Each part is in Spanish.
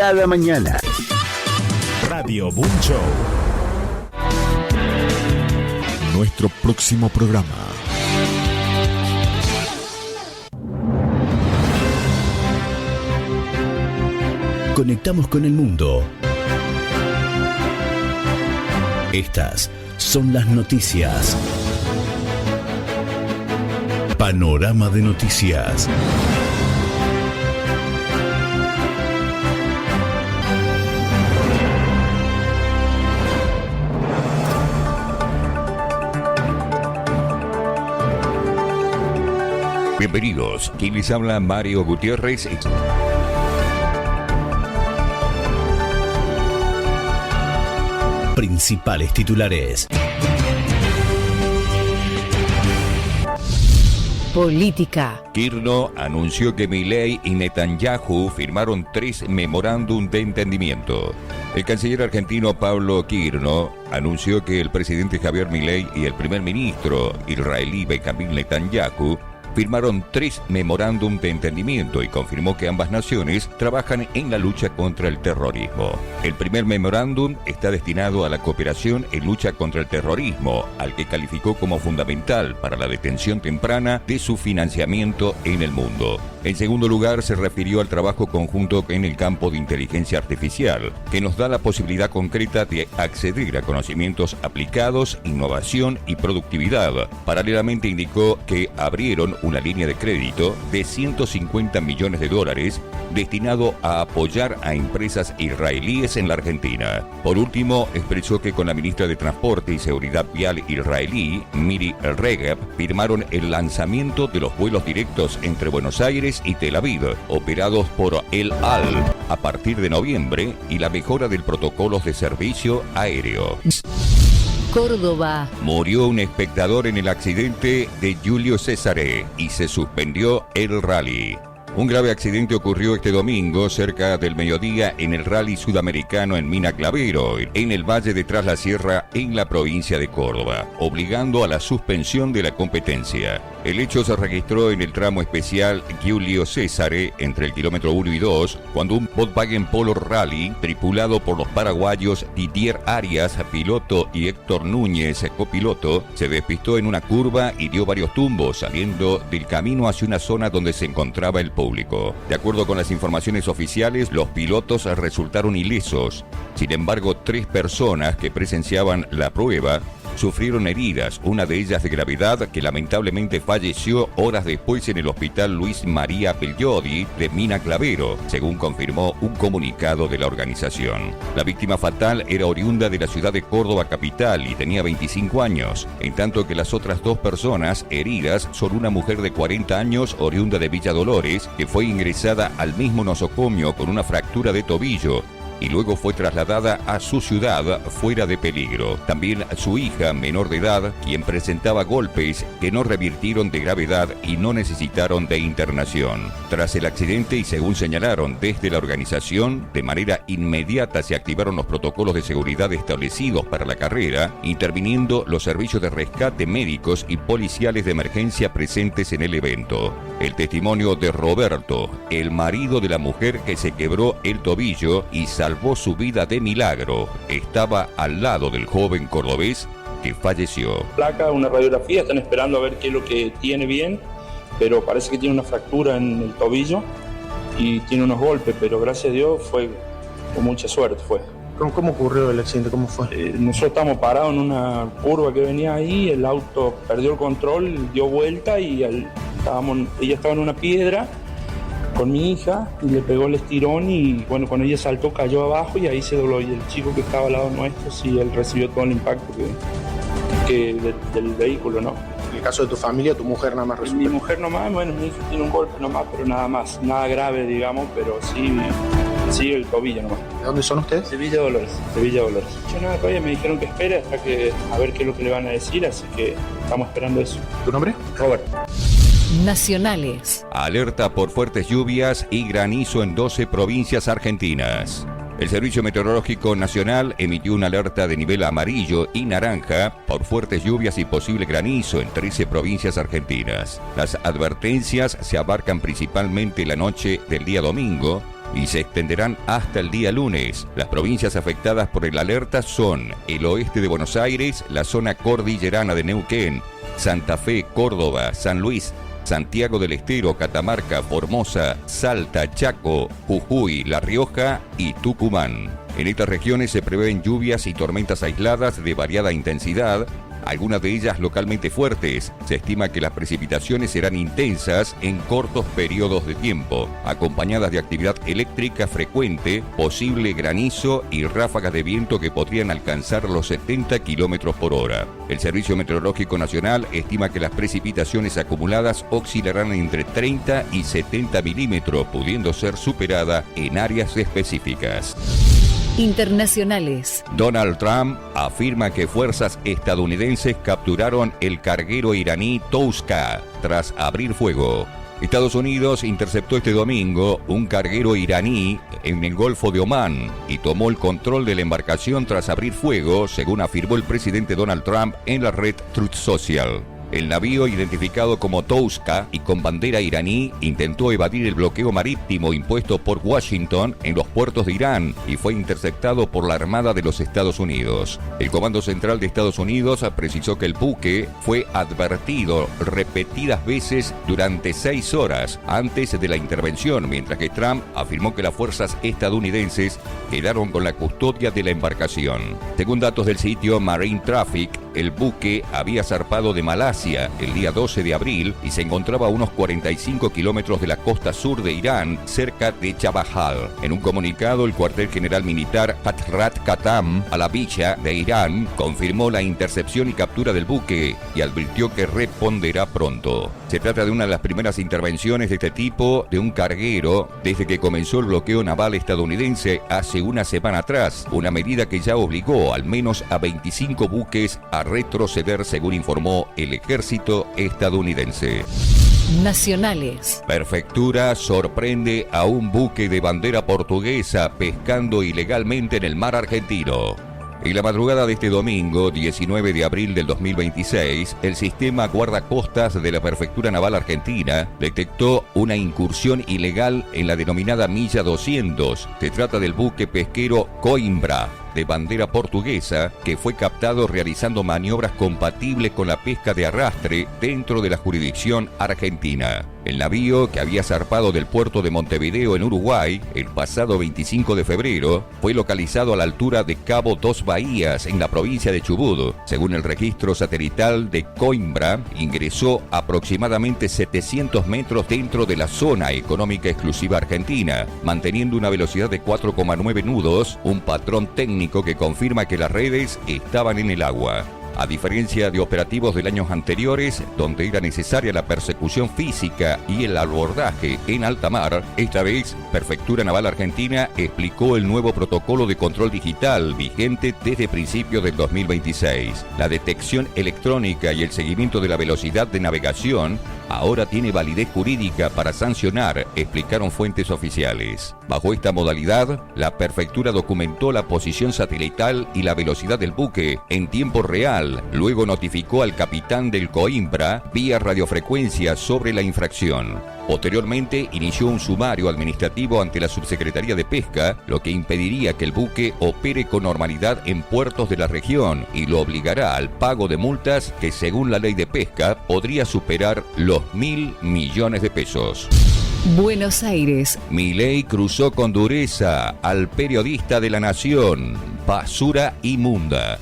cada mañana. Radio Boom Show. Nuestro próximo programa. Conectamos con el mundo. Estas son las noticias. Panorama de noticias. Bienvenidos, quien les habla Mario Gutiérrez. Principales titulares. Política. Kirchner anunció que Milei y Netanyahu firmaron 3 memorándum de entendimiento. El canciller argentino Pablo Kirchner anunció que el presidente Javier Milei y el primer ministro israelí Benjamin Netanyahu firmaron 3 memorándum de entendimiento y confirmó que ambas naciones trabajan en la lucha contra el terrorismo. El primer memorándum está destinado a la cooperación en lucha contra el terrorismo, al que calificó como fundamental para la detención temprana de su financiamiento en el mundo. En segundo lugar, se refirió al trabajo conjunto en el campo de inteligencia artificial, que nos da la posibilidad concreta de acceder a conocimientos aplicados, innovación y productividad. Paralelamente indicó que abrieron una línea de crédito de $150 millones destinado a apoyar a empresas israelíes en la Argentina. Por último, expresó que con la ministra de Transporte y Seguridad Vial israelí, Miri Regev, firmaron el lanzamiento de los vuelos directos entre Buenos Aires y Tel Aviv, operados por El Al, a partir de noviembre, y la mejora del protocolo de servicio aéreo. Córdoba. Murió un espectador en el accidente de Giulio Cesare y se suspendió el rally. Un grave accidente ocurrió este domingo cerca del mediodía en el rally sudamericano en Mina Clavero, en el Valle de Tras la Sierra, en la provincia de Córdoba, obligando a la suspensión de la competencia. El hecho se registró en el tramo especial Giulio Cesare, entre el kilómetro 1 y 2, cuando un Volkswagen Polo Rally, tripulado por los paraguayos Didier Arias, piloto, y Héctor Núñez, copiloto, se despistó en una curva y dio varios tumbos, saliendo del camino hacia una zona donde se encontraba el público. De acuerdo con las informaciones oficiales, los pilotos resultaron ilesos. Sin embargo, 3 personas que presenciaban la prueba sufrieron heridas, una de ellas de gravedad, que lamentablemente falleció horas después en el hospital Luis María Belliodi de Mina Clavero, según confirmó un comunicado de la organización. La víctima fatal era oriunda de la ciudad de Córdoba capital y tenía 25 años, en tanto que las otras 2 personas heridas son una mujer de 40 años oriunda de Villa Dolores, que fue ingresada al mismo nosocomio con una fractura de tobillo, y luego fue trasladada a su ciudad fuera de peligro. También su hija, menor de edad, quien presentaba golpes que no revirtieron de gravedad y no necesitaron de internación. Tras el accidente, y según señalaron desde la organización, de manera inmediata se activaron los protocolos de seguridad establecidos para la carrera, interviniendo los servicios de rescate médicos y policiales de emergencia presentes en el evento. El testimonio de Roberto, el marido de la mujer que se quebró el tobillo y salvó su vida de milagro, estaba al lado del joven cordobés que falleció. Placa, una radiografía, están esperando a ver qué es lo que tiene bien, pero parece que tiene una fractura en el tobillo y tiene unos golpes, pero gracias a Dios fue con mucha suerte. ¿Cómo ocurrió el accidente? ¿Cómo fue? Nosotros estábamos parados en una curva que venía ahí, el auto perdió el control, dio vuelta y ella estaba en una piedra con mi hija y le pegó el estirón y bueno, cuando ella saltó cayó abajo y ahí se dobló, y el chico que estaba al lado nuestro sí, él recibió todo el impacto del vehículo, ¿no? En el caso de tu familia, tu mujer nada más resultó. Mi mujer nomás, bueno, mi hija tiene un golpe nomás, pero nada más, nada grave, digamos, pero sí el tobillo nomás. ¿De dónde son ustedes? De Villa Dolores. Yo nada, todavía me dijeron que espere hasta que a ver qué es lo que le van a decir, así que estamos esperando eso. ¿Tu nombre? Robert. Nacionales. Alerta por fuertes lluvias y granizo en 12 provincias argentinas. El Servicio Meteorológico Nacional emitió una alerta de nivel amarillo y naranja por fuertes lluvias y posible granizo en 13 provincias argentinas. Las advertencias se abarcan principalmente la noche del día domingo, y se extenderán hasta el día lunes. Las provincias afectadas por el alerta son el oeste de Buenos Aires, la zona cordillerana de Neuquén, Santa Fe, Córdoba, San Luis, Santiago del Estero, Catamarca, Formosa, Salta, Chaco, Jujuy, La Rioja y Tucumán. En estas regiones se prevén lluvias y tormentas aisladas de variada intensidad, algunas de ellas localmente fuertes. Se estima que las precipitaciones serán intensas en cortos periodos de tiempo, acompañadas de actividad eléctrica frecuente, posible granizo y ráfagas de viento que podrían alcanzar los 70 km por hora. El Servicio Meteorológico Nacional estima que las precipitaciones acumuladas oscilarán entre 30 y 70 milímetros, pudiendo ser superada en áreas específicas. Internacionales. Donald Trump afirma que fuerzas estadounidenses capturaron el carguero iraní Touska tras abrir fuego. Estados Unidos interceptó este domingo un carguero iraní en el Golfo de Omán y tomó el control de la embarcación tras abrir fuego, según afirmó el presidente Donald Trump en la red Truth Social. El navío, identificado como Touska y con bandera iraní, intentó evadir el bloqueo marítimo impuesto por Washington en los puertos de Irán y fue interceptado por la Armada de los Estados Unidos. El Comando Central de Estados Unidos precisó que el buque fue advertido repetidas veces durante 6 horas antes de la intervención, mientras que Trump afirmó que las fuerzas estadounidenses quedaron con la custodia de la embarcación. Según datos del sitio Marine Traffic, el buque había zarpado de Malasia el día 12 de abril y se encontraba a unos 45 kilómetros de la costa sur de Irán, cerca de Chabahar. En un comunicado, el cuartel general militar Hazrat Khatam Alabicha de Irán confirmó la intercepción y captura del buque y advirtió que responderá pronto. Se trata de una de las primeras intervenciones de este tipo de un carguero desde que comenzó el bloqueo naval estadounidense hace una semana atrás, una medida que ya obligó al menos a 25 buques a retroceder, según informó el ejército estadounidense. Nacionales. Prefectura sorprende a un buque de bandera portuguesa pescando ilegalmente en el mar argentino. En la madrugada de este domingo, 19 de abril del 2026, el sistema guardacostas de la Prefectura Naval Argentina detectó una incursión ilegal en la denominada Milla 200. Se trata del buque pesquero Coimbra, de bandera portuguesa, que fue captado realizando maniobras compatibles con la pesca de arrastre dentro de la jurisdicción argentina. El navío, que había zarpado del puerto de Montevideo en Uruguay el pasado 25 de febrero, fue localizado a la altura de Cabo Dos Bahías, en la provincia de Chubut. Según el registro satelital de Coimbra, ingresó aproximadamente 700 metros dentro de la zona económica exclusiva argentina, manteniendo una velocidad de 4,9 nudos, un patrón técnico que confirma que las redes estaban en el agua. A diferencia de operativos de años anteriores, donde era necesaria la persecución física y el abordaje en alta mar, esta vez Prefectura Naval Argentina explicó el nuevo protocolo de control digital vigente desde principios del 2026. La detección electrónica y el seguimiento de la velocidad de navegación ahora tiene validez jurídica para sancionar, explicaron fuentes oficiales. Bajo esta modalidad, la prefectura documentó la posición satelital y la velocidad del buque en tiempo real. Luego notificó al capitán del Coimbra vía radiofrecuencia sobre la infracción. Posteriormente inició un sumario administrativo ante la Subsecretaría de Pesca, lo que impediría que el buque opere con normalidad en puertos de la región y lo obligará al pago de multas que, según la ley de pesca, podría superar los 1.000 millones de pesos. Buenos Aires. Milei cruzó con dureza al periodista de La Nación. Basura inmunda.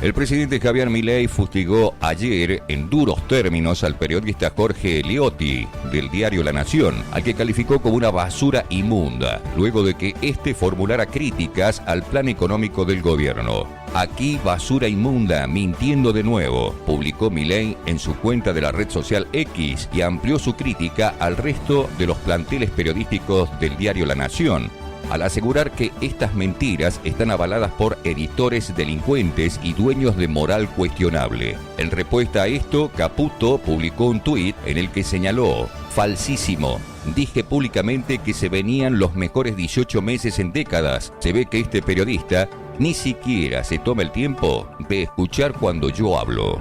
El presidente Javier Milei fustigó ayer en duros términos al periodista Jorge Eliotti del diario La Nación, al que calificó como una basura inmunda, luego de que éste formulara críticas al plan económico del gobierno. Aquí basura inmunda, mintiendo de nuevo, publicó Milei en su cuenta de la red social X y amplió su crítica al resto de los planteles periodísticos del diario La Nación, al asegurar que estas mentiras están avaladas por editores delincuentes y dueños de moral cuestionable. En respuesta a esto, Caputo publicó un tuit en el que señaló: falsísimo. Dije públicamente que se venían los mejores 18 meses en décadas. Se ve que este periodista ni siquiera se toma el tiempo de escuchar cuando yo hablo.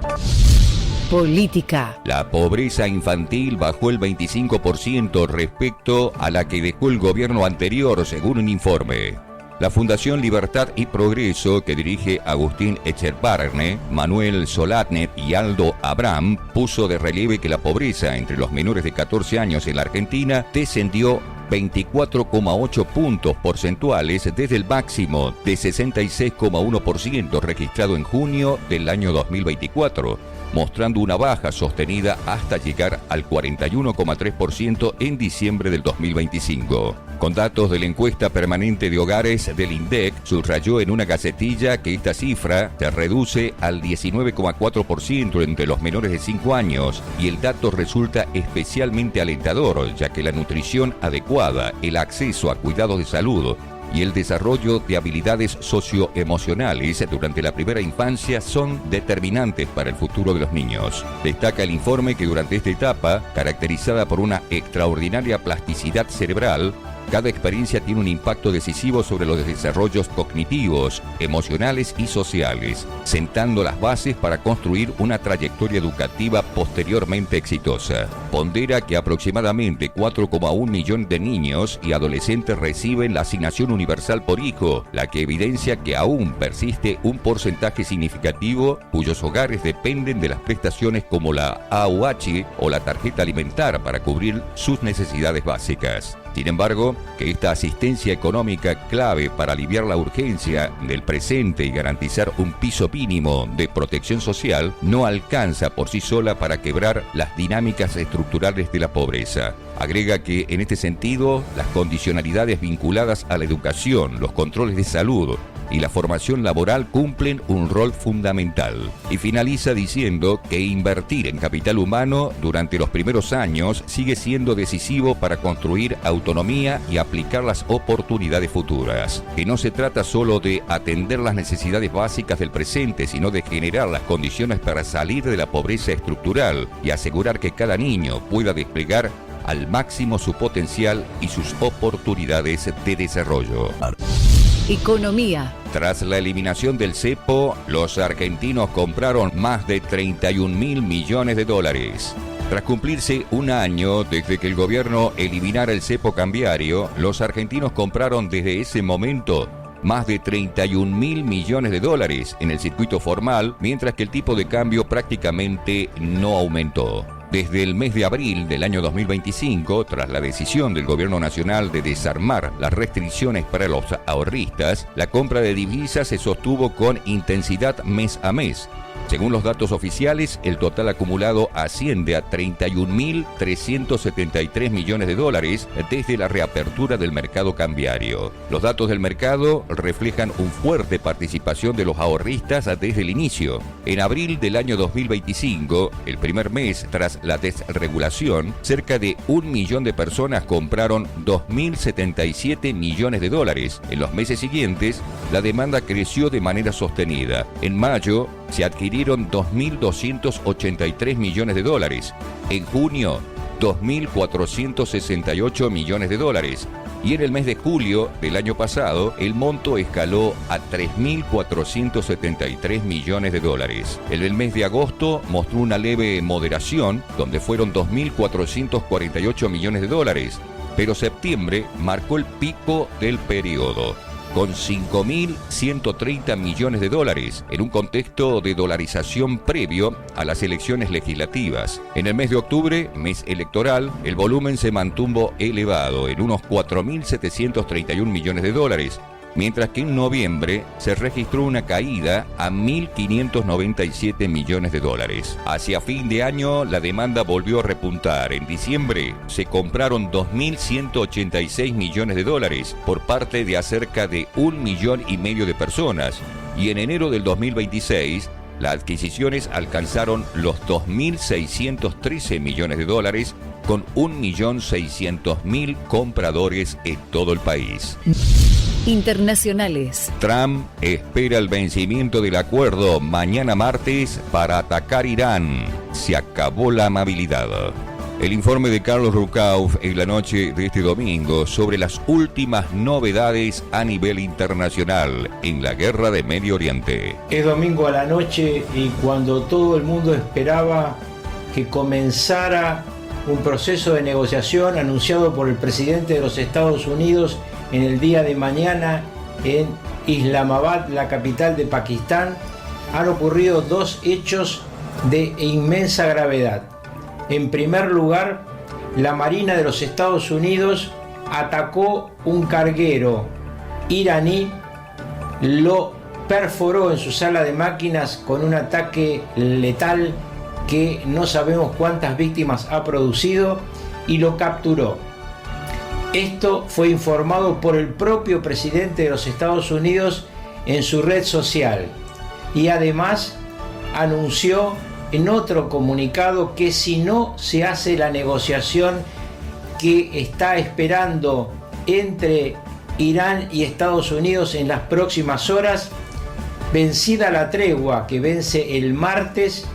Política. La pobreza infantil bajó el 25% respecto a la que dejó el gobierno anterior, según un informe. La Fundación Libertad y Progreso, que dirige Agustín Echevarne, Manuel Solatner y Aldo Abraham, puso de relieve que la pobreza entre los menores de 14 años en la Argentina descendió 24,8 puntos porcentuales desde el máximo de 66,1% registrado en junio del año 2024, mostrando una baja sostenida hasta llegar al 41,3% en diciembre del 2025. Con datos de la encuesta permanente de hogares del INDEC, subrayó en una gacetilla que esta cifra se reduce al 19,4% entre los menores de 5 años y el dato resulta especialmente alentador, ya que la nutrición adecuada, el acceso a cuidados de salud y el desarrollo de habilidades socioemocionales durante la primera infancia son determinantes para el futuro de los niños. Destaca el informe que durante esta etapa, caracterizada por una extraordinaria plasticidad cerebral, cada experiencia tiene un impacto decisivo sobre los desarrollos cognitivos, emocionales y sociales, sentando las bases para construir una trayectoria educativa posteriormente exitosa. Pondera que aproximadamente 4,1 millones de niños y adolescentes reciben la asignación universal por hijo, la que evidencia que aún persiste un porcentaje significativo cuyos hogares dependen de las prestaciones como la AUH o la tarjeta alimentar para cubrir sus necesidades básicas. Sin embargo, que esta asistencia económica clave para aliviar la urgencia del presente y garantizar un piso mínimo de protección social no alcanza por sí sola para quebrar las dinámicas estructurales de la pobreza. Agrega que, en este sentido, las condicionalidades vinculadas a la educación, los controles de salud y la formación laboral cumplen un rol fundamental. Y finaliza diciendo que invertir en capital humano durante los primeros años sigue siendo decisivo para construir autonomía y aplicar las oportunidades futuras. Que no se trata solo de atender las necesidades básicas del presente, sino de generar las condiciones para salir de la pobreza estructural y asegurar que cada niño pueda desplegar al máximo su potencial y sus oportunidades de desarrollo. Economía. Tras la eliminación del cepo, los argentinos compraron más de 31.000 millones de dólares. Tras cumplirse un año desde que el gobierno eliminara el cepo cambiario, los argentinos compraron desde ese momento más de 31.000 millones de dólares en el circuito formal, mientras que el tipo de cambio prácticamente no aumentó. Desde el mes de abril del año 2025, tras la decisión del Gobierno Nacional de desarmar las restricciones para los ahorristas, la compra de divisas se sostuvo con intensidad mes a mes. Según los datos oficiales, el total acumulado asciende a 31.373 millones de dólares desde la reapertura del mercado cambiario. Los datos del mercado reflejan una fuerte participación de los ahorristas desde el inicio. En abril del año 2025, el primer mes tras la desregulación, cerca de 1 millón de personas compraron 2.077 millones de dólares. En los meses siguientes, la demanda creció de manera sostenida. En mayo, se adquirieron 2.283 millones de dólares. En junio, 2.468 millones de dólares. Y en el mes de julio del año pasado, el monto escaló a 3.473 millones de dólares. El mes de agosto mostró una leve moderación, donde fueron 2.448 millones de dólares. Pero septiembre marcó el pico del periodo, con 5.130 millones de dólares, en un contexto de dolarización previo a las elecciones legislativas. En el mes de octubre, mes electoral, el volumen se mantuvo elevado en unos 4.731 millones de dólares, mientras que en noviembre se registró una caída a 1.597 millones de dólares. Hacia fin de año, la demanda volvió a repuntar. En diciembre se compraron 2.186 millones de dólares por parte de cerca de 1,5 millones de personas, y en enero del 2026 las adquisiciones alcanzaron los 2.613 millones de dólares, con 1.600.000 compradores en todo el país. Internacionales. Trump espera el vencimiento del acuerdo mañana martes para atacar Irán. Se acabó la amabilidad. El informe de Carlos Rucauf en la noche de este domingo sobre las últimas novedades a nivel internacional en la guerra de Medio Oriente. Es domingo a la noche y cuando todo el mundo esperaba que comenzara un proceso de negociación anunciado por el presidente de los Estados Unidos en el día de mañana en Islamabad, la capital de Pakistán, han ocurrido dos hechos de inmensa gravedad. En primer lugar, la Marina de los Estados Unidos atacó un carguero iraní, lo perforó en su sala de máquinas con un ataque letal que no sabemos cuántas víctimas ha producido y lo capturó. Esto fue informado por el propio presidente de los Estados Unidos en su red social y además anunció en otro comunicado que si no se hace la negociación que está esperando entre Irán y Estados Unidos en las próximas horas, vencida la tregua que vence el martes,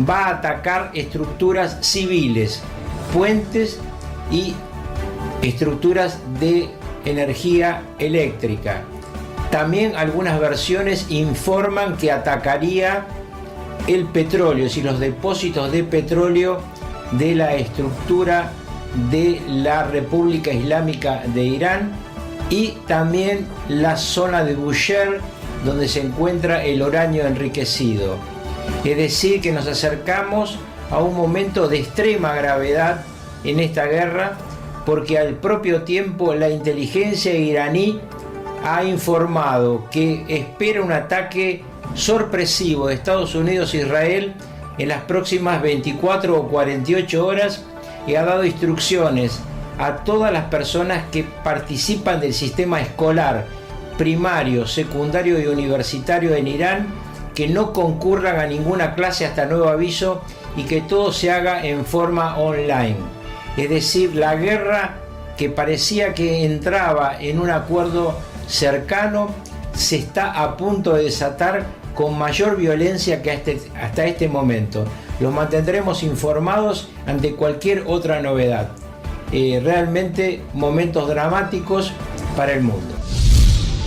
va a atacar estructuras civiles, puentes y estructuras de energía eléctrica. También algunas versiones informan que atacaría el petróleo, es decir, los depósitos de petróleo de la estructura de la República Islámica de Irán y también la zona de Bushehr, donde se encuentra el uranio enriquecido. Es decir, que nos acercamos a un momento de extrema gravedad en esta guerra, porque al propio tiempo la inteligencia iraní ha informado que espera un ataque sorpresivo de Estados Unidos e Israel en las próximas 24 o 48 horas y ha dado instrucciones a todas las personas que participan del sistema escolar primario, secundario y universitario en Irán que no concurran a ninguna clase hasta nuevo aviso y que todo se haga en forma online. Es decir, la guerra que parecía que entraba en un acuerdo cercano se está a punto de desatar con mayor violencia que hasta este momento. Los mantendremos informados ante cualquier otra novedad. Realmente momentos dramáticos para el mundo.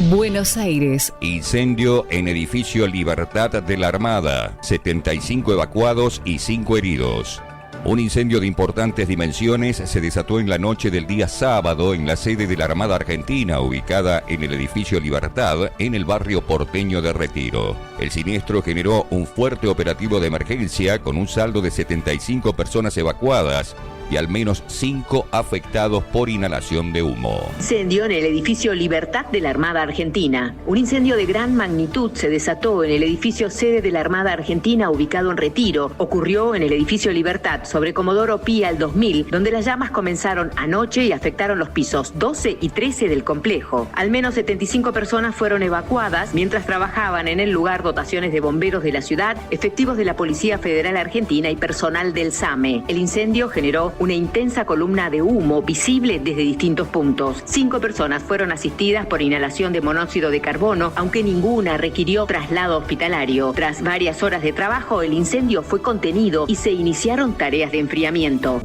Buenos Aires. Incendio en edificio Libertad de la Armada. 75 evacuados y 5 heridos. Un incendio de importantes dimensiones se desató en la noche del día sábado en la sede de la Armada Argentina, ubicada en el edificio Libertad, en el barrio porteño de Retiro. El siniestro generó un fuerte operativo de emergencia con un saldo de 75 personas evacuadas y al menos 5 afectados por inhalación de humo. Incendio en el edificio Libertad de la Armada Argentina. Un incendio de gran magnitud se desató en el edificio sede de la Armada Argentina ubicado en Retiro. Ocurrió en el edificio Libertad sobre Comodoro Pi al 2000, donde las llamas comenzaron anoche y afectaron los pisos 12 y 13 del complejo. Al menos 75 personas fueron evacuadas mientras trabajaban en el lugar dotaciones de bomberos de la ciudad, efectivos de la Policía Federal Argentina y personal del SAME. El incendio generó una intensa columna de humo visible desde distintos puntos. 5 personas fueron asistidas por inhalación de monóxido de carbono, aunque ninguna requirió traslado hospitalario. Tras varias horas de trabajo, el incendio fue contenido y se iniciaron tareas de enfriamiento.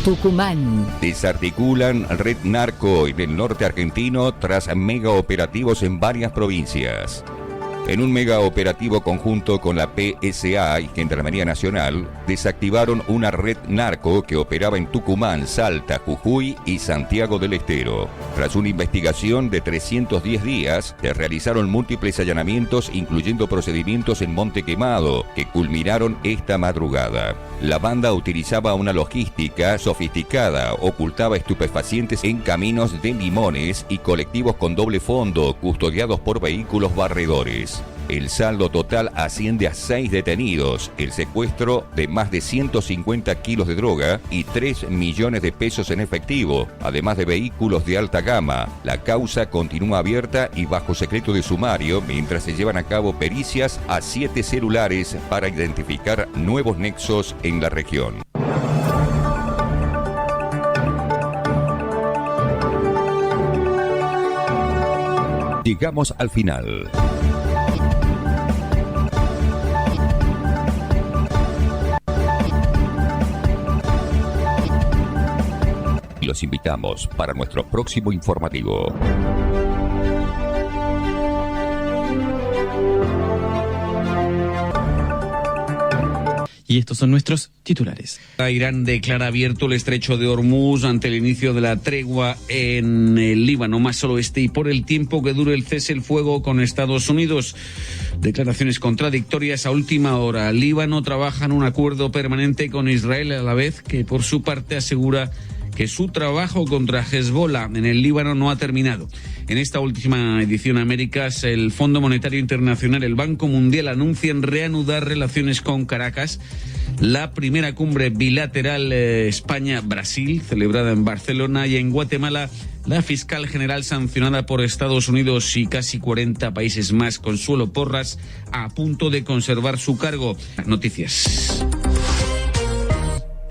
Tucumán. Desarticulan red narco en el norte argentino tras mega operativos en varias provincias. En un mega operativo conjunto con la PSA y Gendarmería Nacional, desactivaron una red narco que operaba en Tucumán, Salta, Jujuy y Santiago del Estero. Tras una investigación de 310 días, se realizaron múltiples allanamientos, incluyendo procedimientos en Monte Quemado, que culminaron esta madrugada. La banda utilizaba una logística sofisticada, ocultaba estupefacientes en caminos de limones y colectivos con doble fondo, custodiados por vehículos barredores. El saldo total asciende a 6 detenidos, el secuestro de más de 150 kilos de droga y 3 millones de pesos en efectivo, además de vehículos de alta gama. La causa continúa abierta y bajo secreto de sumario mientras se llevan a cabo pericias a 7 celulares para identificar nuevos nexos en la región. Llegamos al final. los invitamos para nuestro próximo informativo. Y estos son nuestros titulares. Irán declara abierto el estrecho de Hormuz ante el inicio de la tregua en el Líbano más al oeste y por el tiempo que dure el cese el fuego con Estados Unidos. Declaraciones contradictorias a última hora. Líbano trabaja en un acuerdo permanente con Israel a la vez que por su parte asegura que su trabajo contra Hezbollah en el Líbano no ha terminado. En esta última edición Américas, el Fondo Monetario Internacional, el Banco Mundial anuncian reanudar relaciones con Caracas. La primera cumbre bilateral España-Brasil, celebrada en Barcelona, y en Guatemala, la fiscal general sancionada por Estados Unidos y casi 40 países más, Consuelo Porras, a punto de conservar su cargo. Noticias.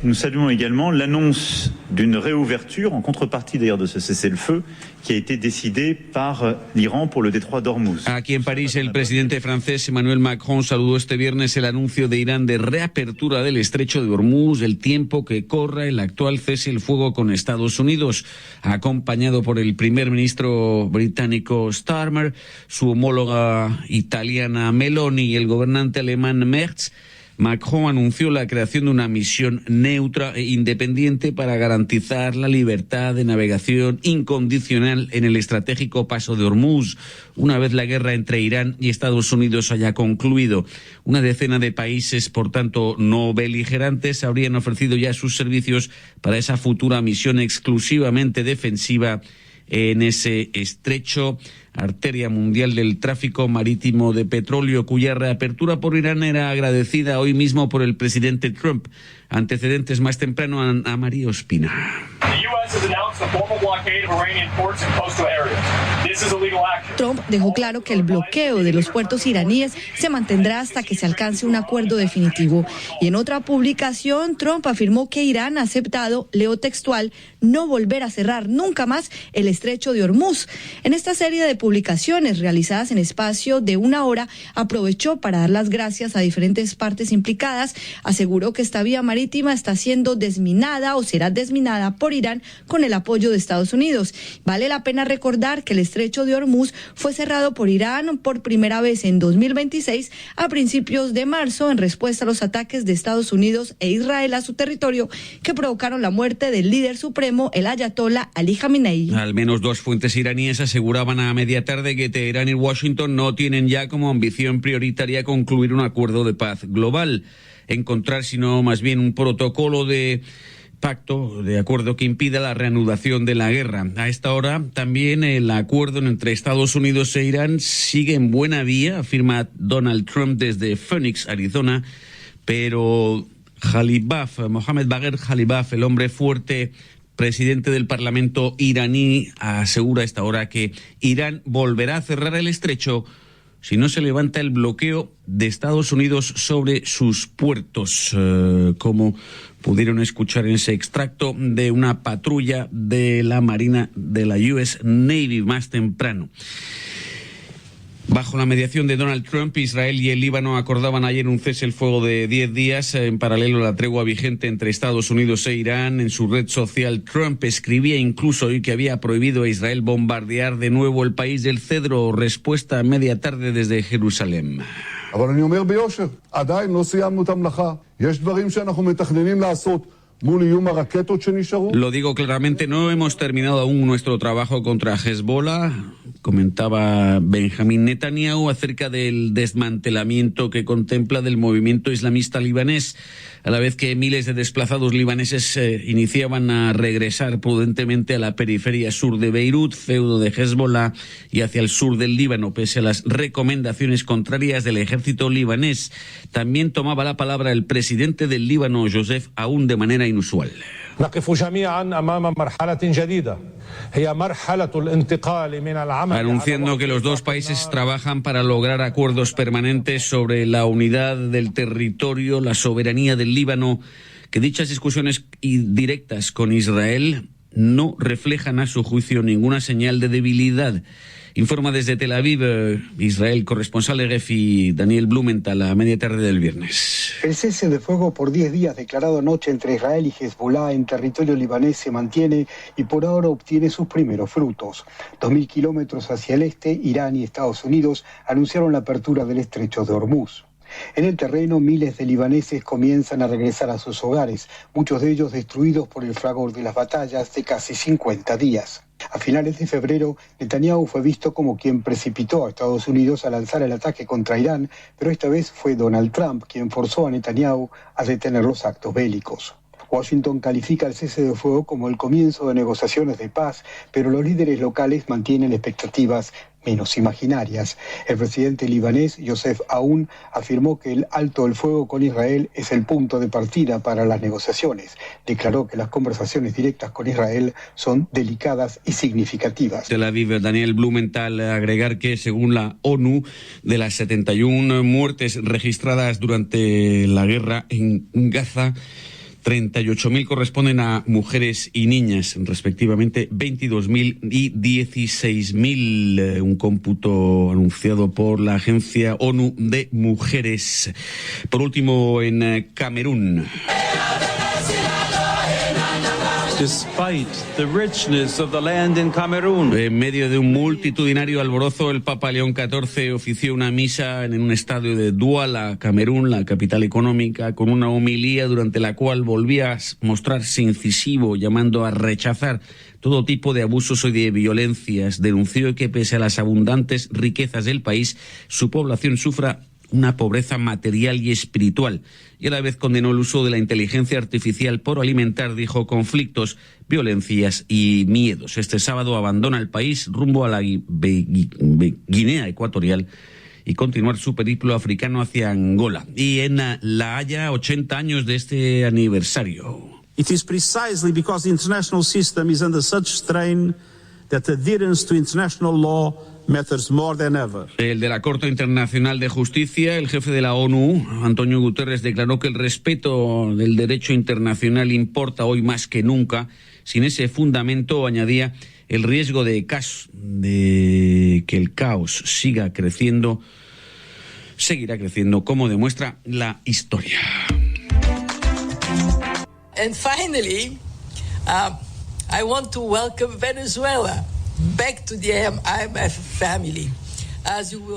Nous saluons également l'annonce d'une réouverture, en contrepartie d'ailleurs de ce cessez-le-feu, qui a été décidé par l'Iran pour le détroit d'Ormuz. Aquí en París, el presidente francés Emmanuel Macron saludó este viernes el anuncio de Irán de reapertura del estrecho de Hormuz, el tiempo que corra el actual cese el fuego con Estados Unidos, acompañado por el primer ministro británico Starmer, su homóloga italiana Meloni y el gobernante alemán Merz. Macron anunció la creación de una misión neutra e independiente para garantizar la libertad de navegación incondicional en el estratégico paso de Hormuz, una vez la guerra entre Irán y Estados Unidos haya concluido. Una decena de países, por tanto, no beligerantes, habrían ofrecido ya sus servicios para esa futura misión exclusivamente defensiva en ese estrecho, arteria mundial del tráfico marítimo de petróleo, cuya reapertura por Irán era agradecida hoy mismo por el presidente Trump. Antecedentes más temprano a María Ospina. Trump dejó claro que el bloqueo de los puertos iraníes se mantendrá hasta que se alcance un acuerdo definitivo. Y en otra publicación, Trump afirmó que Irán ha aceptado, leo textual, no volver a cerrar nunca más el estrecho de Hormuz. En esta serie de publicaciones realizadas en espacio de una hora, aprovechó para dar las gracias a diferentes partes implicadas. Aseguró que esta vía marítima está siendo desminada o será desminada por Irán con el apoyo de Estados Unidos. Vale la pena recordar que el estrecho de Hormuz fue cerrado por Irán por primera vez en 2026 a principios de marzo en respuesta a los ataques de Estados Unidos e Israel a su territorio que provocaron la muerte del líder supremo, el ayatolá Ali Khamenei. Al menos dos fuentes iraníes aseguraban a media tarde que Teherán y Washington no tienen ya como ambición prioritaria concluir un acuerdo de paz global, encontrar sino más bien un protocolo de pacto, de acuerdo que impida la reanudación de la guerra. A esta hora también el acuerdo entre Estados Unidos e Irán sigue en buena vía, afirma Donald Trump desde Phoenix, Arizona, pero Mohammad Bagher Khalibaf, el hombre fuerte, presidente del Parlamento iraní, asegura a esta hora que Irán volverá a cerrar el estrecho si no se levanta el bloqueo de Estados Unidos sobre sus puertos, como pudieron escuchar en ese extracto de una patrulla de la Marina de la US Navy más temprano. Bajo la mediación de Donald Trump, Israel y el Líbano acordaban ayer un cese el fuego de 10 días en paralelo a la tregua vigente entre Estados Unidos e Irán. En su red social, Trump escribía incluso hoy que había prohibido a Israel bombardear de nuevo el país del cedro. Respuesta a media tarde desde Jerusalén. Lo digo claramente, no hemos terminado aún nuestro trabajo contra Hezbollah, comentaba Benjamín Netanyahu acerca del desmantelamiento que contempla del movimiento islamista libanés, a la vez que miles de desplazados libaneses iniciaban a regresar prudentemente a la periferia sur de Beirut, feudo de Hezbollah, y hacia el sur del Líbano, pese a las recomendaciones contrarias del ejército libanés. También tomaba la palabra el presidente del Líbano, Joseph Aoun, de manera inusual. Anunciando que los dos países trabajan para lograr acuerdos permanentes sobre la unidad del territorio, la soberanía del Líbano, que dichas discusiones directas con Israel no reflejan a su juicio ninguna señal de debilidad. Informa desde Tel Aviv, Israel, corresponsal de RFI, Daniel Blumenthal, a media tarde del viernes. El cese de fuego por 10 días declarado anoche entre Israel y Hezbollah en territorio libanés se mantiene y por ahora obtiene sus primeros frutos. 2.000 kilómetros hacia el este, Irán y Estados Unidos anunciaron la apertura del estrecho de Hormuz. En el terreno, miles de libaneses comienzan a regresar a sus hogares, muchos de ellos destruidos por el fragor de las batallas de casi 50 días. A finales de febrero, Netanyahu fue visto como quien precipitó a Estados Unidos a lanzar el ataque contra Irán, pero esta vez fue Donald Trump quien forzó a Netanyahu a detener los actos bélicos. Washington califica el cese de fuego como el comienzo de negociaciones de paz, pero los líderes locales mantienen expectativas menos imaginarias. El presidente libanés, Youssef Aoun, afirmó que el alto el fuego con Israel es el punto de partida para las negociaciones. Declaró que las conversaciones directas con Israel son delicadas y significativas. Tel Aviv, Daniel Blumenthal, agregar que según la ONU, de las 71 muertes registradas durante la guerra en Gaza, 38.000 corresponden a mujeres y niñas, respectivamente 22.000 y 16.000, un cómputo anunciado por la Agencia ONU de Mujeres. Por último, en Camerún. Despite the richness of the land in Cameroon. En medio de un multitudinario alborozo, el Papa León XIV ofició una misa en un estadio de Douala, Camerún, la capital económica, con una homilía durante la cual volvía a mostrarse incisivo, llamando a rechazar todo tipo de abusos y de violencias. Denunció que pese a las abundantes riquezas del país, su población sufra una pobreza material y espiritual, y a la vez condenó el uso de la inteligencia artificial por alimentar, dijo, conflictos, violencias y miedos. Este sábado abandona el país rumbo a la Guinea Ecuatorial y continuar su periplo africano hacia Angola. Y en La Haya, 80 años de este aniversario. It is precisely because the international system is under such strain that adherence to international law matters more than ever. El de la Corte Internacional de Justicia, el jefe de la ONU, Antonio Guterres, declaró que el respeto del derecho internacional importa hoy más que nunca. Sin ese fundamento, añadía, el riesgo de que el caos seguirá creciendo, como demuestra la historia. And finally, I want to welcome Venezuela back to the IMF family.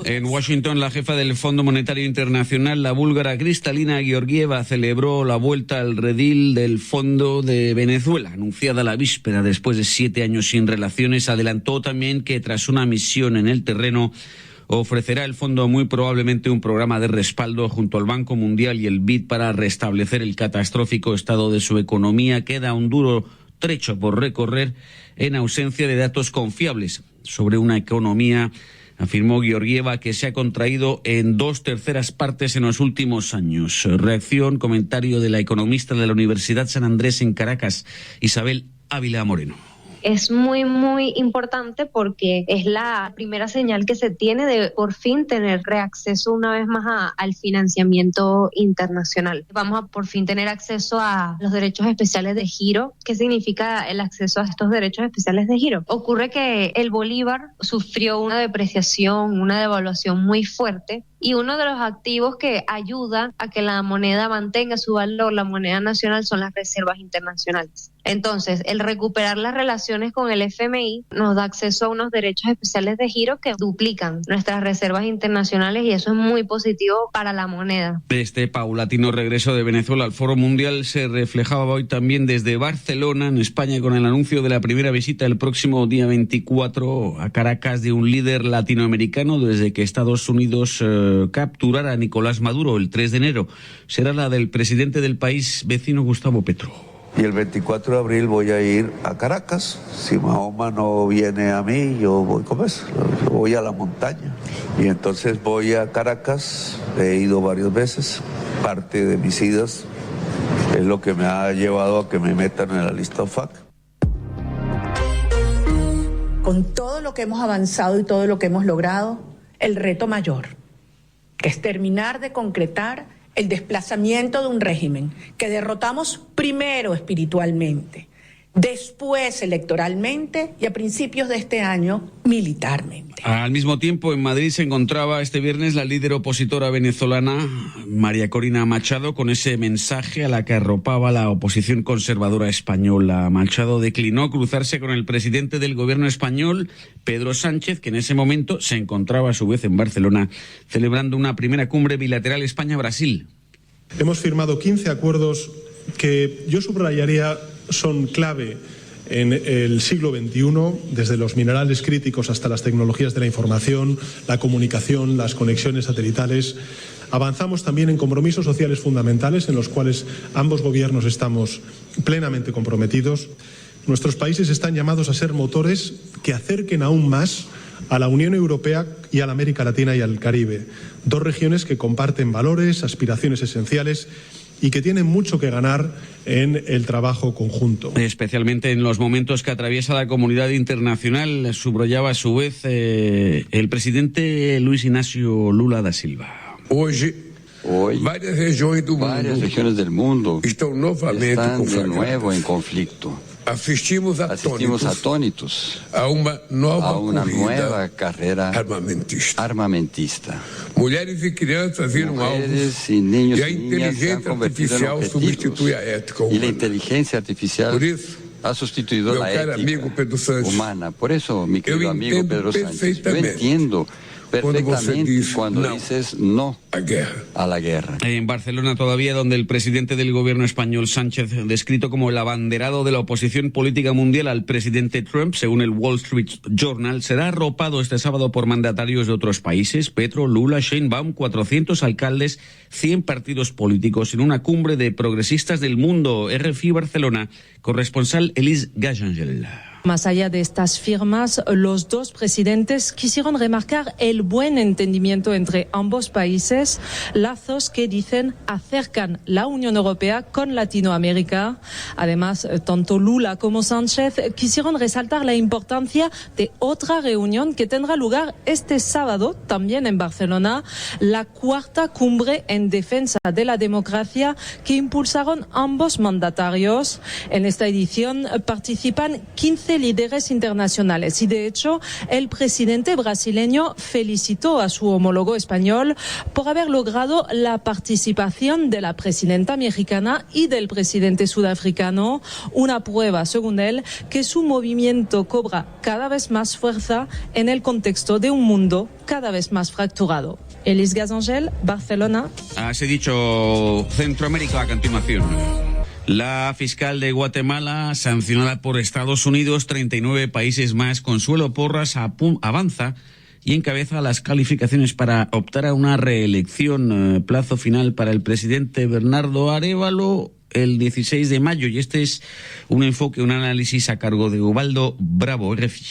En Washington, la jefa del Fondo Monetario Internacional, la búlgara Kristalina Georgieva, celebró la vuelta al redil del Fondo de Venezuela, anunciada la víspera después de 7 años sin relaciones. Adelantó también que tras una misión en el terreno ofrecerá el fondo muy probablemente un programa de respaldo junto al Banco Mundial y el BID para restablecer el catastrófico estado de su economía. Queda un duro trecho por recorrer en ausencia de datos confiables sobre una economía, afirmó Georgieva, que se ha contraído en 2/3 partes en los últimos años. Reacción, comentario de la economista de la Universidad San Andrés en Caracas, Isabel Ávila Moreno. Es muy, muy importante porque es la primera señal que se tiene de por fin tener reacceso una vez más al financiamiento internacional. Vamos a por fin tener acceso a los derechos especiales de giro. ¿Qué significa el acceso a estos derechos especiales de giro? Ocurre que el bolívar sufrió una depreciación, una devaluación muy fuerte, y uno de los activos que ayuda a que la moneda mantenga su valor, la moneda nacional, son las reservas internacionales. Entonces, el recuperar las relaciones con el FMI nos da acceso a unos derechos especiales de giro que duplican nuestras reservas internacionales, y eso es muy positivo para la moneda. Este paulatino regreso de Venezuela al Foro Mundial se reflejaba hoy también desde Barcelona, en España, con el anuncio de la primera visita el próximo día 24 a Caracas de un líder latinoamericano desde que Estados Unidos capturara a Nicolás Maduro el 3 de enero. Será la del presidente del país vecino, Gustavo Petro. Y el 24 de abril voy a ir a Caracas. Si Mahoma no viene a mí, yo voy con eso. Yo voy a la montaña. Y entonces voy a Caracas. He ido varias veces. Parte de mis idas es lo que me ha llevado a que me metan en la lista OFAC. Con todo lo que hemos avanzado y todo lo que hemos logrado, el reto mayor, que es terminar de concretar el desplazamiento de un régimen que derrotamos primero espiritualmente. después electoralmente y a principios de este año militarmente. Al mismo tiempo, en Madrid se encontraba este viernes la líder opositora venezolana, María Corina Machado, con ese mensaje a la que arropaba la oposición conservadora española. Machado declinó cruzarse con el presidente del gobierno español, Pedro Sánchez, que en ese momento se encontraba a su vez en Barcelona, celebrando una primera cumbre bilateral España-Brasil. Hemos firmado 15 acuerdos que yo subrayaría son clave en el siglo XXI, desde los minerales críticos hasta las tecnologías de la información, la comunicación, las conexiones satelitales. Avanzamos también en compromisos sociales fundamentales en los cuales ambos gobiernos estamos plenamente comprometidos. Nuestros países están llamados a ser motores que acerquen aún más a la Unión Europea y a la América Latina y al Caribe, dos regiones que comparten valores, aspiraciones esenciales y que tienen mucho que ganar en el trabajo conjunto. Especialmente en los momentos que atraviesa la comunidad internacional, subrayaba a su vez el presidente Luis Inácio Lula da Silva. Hoy varias regiones del mundo están de nuevo en conflicto. Asistimos atónitos a una nueva carrera armamentista. Mujeres y niños y niñas se han convertido en objetivos y la inteligencia artificial ha sustituido la ética humana. Por eso, mi querido amigo Pedro Sánchez, yo entiendo perfectamente cuando dices no a la guerra. En Barcelona todavía, donde el presidente del gobierno español, Sánchez, descrito como el abanderado de la oposición política mundial al presidente Trump, según el Wall Street Journal, será arropado este sábado por mandatarios de otros países, Petro, Lula, Sheinbaum, 400 alcaldes, 100 partidos políticos en una cumbre de progresistas del mundo. RFI Barcelona, corresponsal Elise Gagangel. Más allá de estas firmas, los dos presidentes quisieron remarcar el buen entendimiento entre ambos países, lazos que dicen acercan la Unión Europea con Latinoamérica. Además, tanto Lula como Sánchez quisieron resaltar la importancia de otra reunión que tendrá lugar este sábado, también en Barcelona, la cuarta cumbre en defensa de la democracia que impulsaron ambos mandatarios. En esta edición participan 15 líderes internacionales y, de hecho, el presidente brasileño felicitó a su homólogo español por haber logrado la participación de la presidenta mexicana y del presidente sudafricano, una prueba, según él, que su movimiento cobra cada vez más fuerza en el contexto de un mundo cada vez más fracturado. Elise Gazangel, Barcelona. Así dicho, Centroamérica a continuación. La fiscal de Guatemala, sancionada por Estados Unidos, 39 países más, Consuelo Porras, avanza y encabeza las calificaciones para optar a una reelección. Plazo final para el presidente Bernardo Arévalo el 16 de mayo. Y este es un enfoque, un análisis a cargo de Ubaldo Bravo, RFI.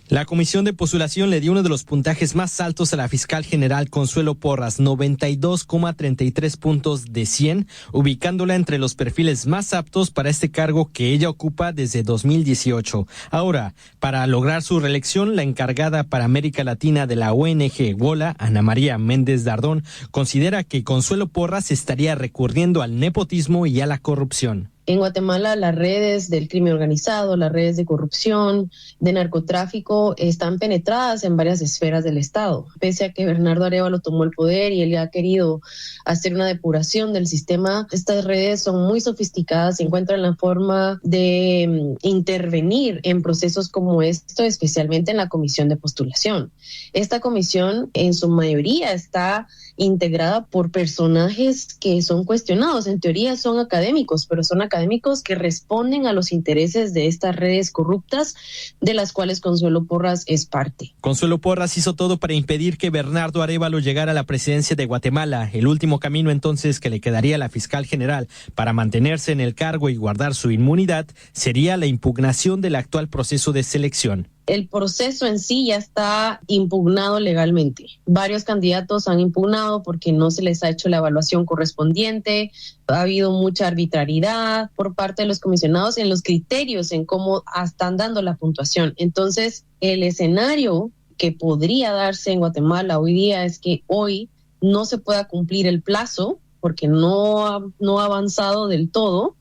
La comisión de postulación le dio uno de los puntajes más altos a la fiscal general Consuelo Porras, 92,33 puntos de 100, ubicándola entre los perfiles más aptos para este cargo que ella ocupa desde 2018. Ahora, para lograr su reelección, la encargada para América Latina de la ONG WOLA, Ana María Méndez Dardón, considera que Consuelo Porras estaría recurriendo al nepotismo y a la corrupción. En Guatemala, las redes del crimen organizado, las redes de corrupción, de narcotráfico, están penetradas en varias esferas del Estado. Pese a que Bernardo Arévalo tomó el poder y él ha querido hacer una depuración del sistema, estas redes son muy sofisticadas, se encuentran la forma de intervenir en procesos como esto, especialmente en la comisión de postulación. Esta comisión, en su mayoría, está integrada por personajes que son cuestionados. En teoría son académicos, pero son académicos que responden a los intereses de estas redes corruptas de las cuales Consuelo Porras es parte. Consuelo Porras hizo todo para impedir que Bernardo Arévalo llegara a la presidencia de Guatemala. El último camino entonces que le quedaría a la fiscal general para mantenerse en el cargo y guardar su inmunidad sería la impugnación del actual proceso de selección. El proceso en sí ya está impugnado legalmente. Varios candidatos han impugnado porque no se les ha hecho la evaluación correspondiente. Ha habido mucha arbitrariedad por parte de los comisionados en los criterios en cómo están dando la puntuación. Entonces, el escenario que podría darse en Guatemala hoy día es que hoy no se pueda cumplir el plazo porque no ha avanzado del todo,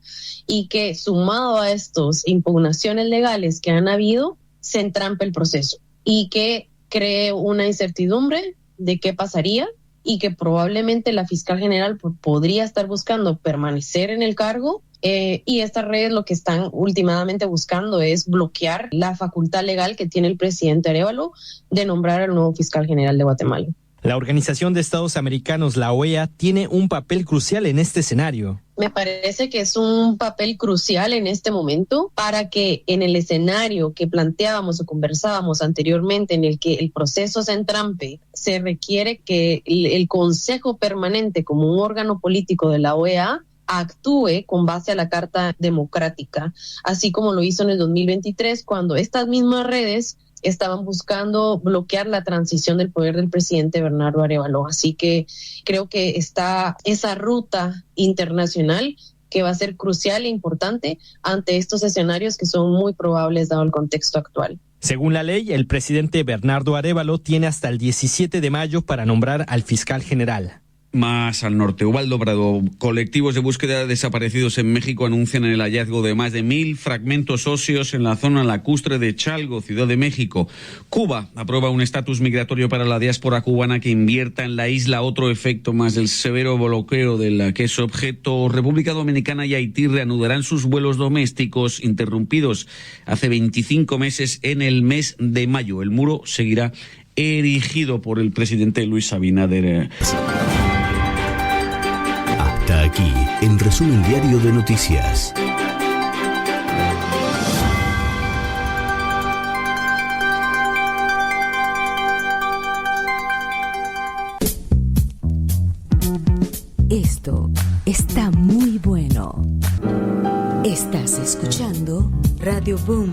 y que sumado a estos impugnaciones legales que han habido, se entrampe el proceso y que cree una incertidumbre de qué pasaría, y que probablemente la fiscal general podría estar buscando permanecer en el cargo, y estas redes lo que están últimamente buscando es bloquear la facultad legal que tiene el presidente Arévalo de nombrar al nuevo fiscal general de Guatemala. La Organización de Estados Americanos, la OEA, tiene un papel crucial en este escenario. Me parece que es un papel crucial en este momento para que en el escenario que planteábamos o conversábamos anteriormente, en el que el proceso se entrampe, se requiere que el Consejo Permanente, como un órgano político de la OEA, actúe con base a la Carta Democrática, así como lo hizo en el 2023, cuando estas mismas redes estaban buscando bloquear la transición del poder del presidente Bernardo Arévalo. Así que creo que está esa ruta internacional que va a ser crucial e importante ante estos escenarios que son muy probables dado el contexto actual. Según la ley, el presidente Bernardo Arévalo tiene hasta el 17 de mayo para nombrar al fiscal general. Más al norte, Ubaldo Prado. Colectivos de búsqueda de desaparecidos en México anuncian el hallazgo de más de 1.000 fragmentos óseos en la zona lacustre de Chalgo, Ciudad de México. Cuba aprueba un estatus migratorio para la diáspora cubana que invierta en la isla. Otro efecto más del severo bloqueo de la que es objeto. República Dominicana y Haití reanudarán sus vuelos domésticos interrumpidos hace 25 meses en el mes de mayo. El muro seguirá erigido por el presidente Luis Abinader. Hasta aquí, en resumen diario de noticias. Esto está muy bueno. Estás escuchando Radio Boom.